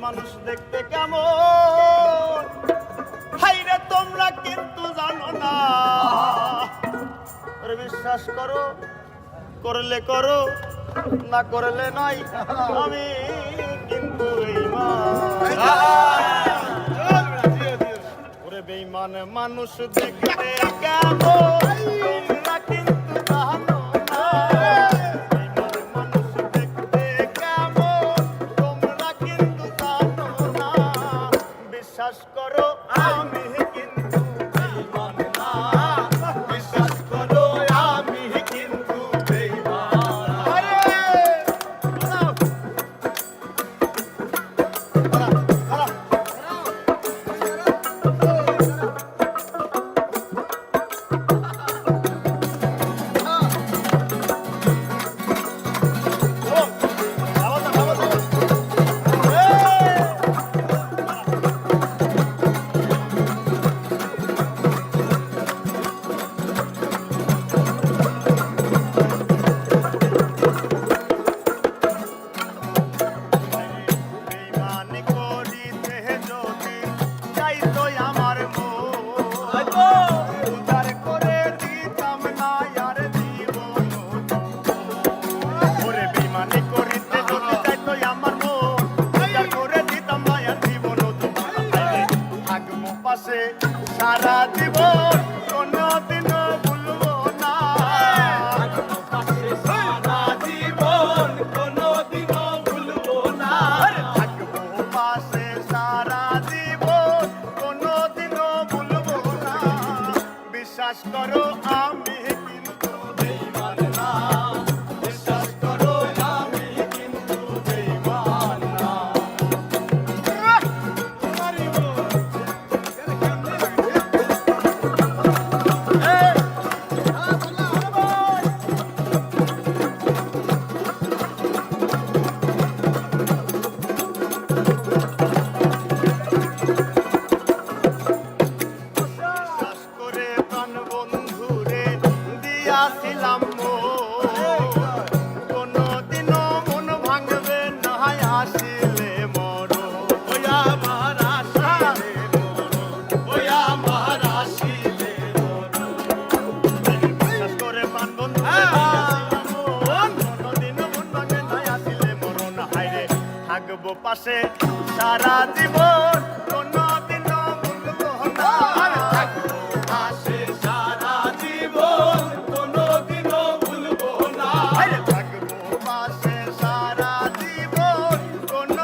মানুষ দেখতে কেমন, হাইরে তোমরা কিন্তু জানো না। বিশ্বাস করো, করলে করো, না করলে নাই, আমি কিন্তু ওরে বেঈমান মানুষ দেখতে কেমন, তোমরা কিন্তু জানো না। বেঈমান মানুষ দেখতে কেমন, তোমরা কিন্তু জানো না। বিশ্বাস করো আমি কিন্তু বেঈমান না, বিশ্বাস করো আমি কিন্তু সারা জীবন কোনদিনও ভুলবো না। সারা জীবন কোনদিনও ভুলবো না। থাকবো পাশে সারা জীবন কোনদিনও ভুলবো না। বিশ্বাস করো আমি কিন্তু বেঈমান না, বিশ্বাস করো আমি কিন্তু বেঈমান না। আসিলাম কোনদিনও মন ভাঙবে না, আসিলে মর আমার আসিলে মর আমার আসিলে বিশ্বাস করে প্রাণ বন্ধু কোনদিনও মন ভাঙবে না, আসিলে মরণ হাইরে থাকবো পাশে সারা জীবন।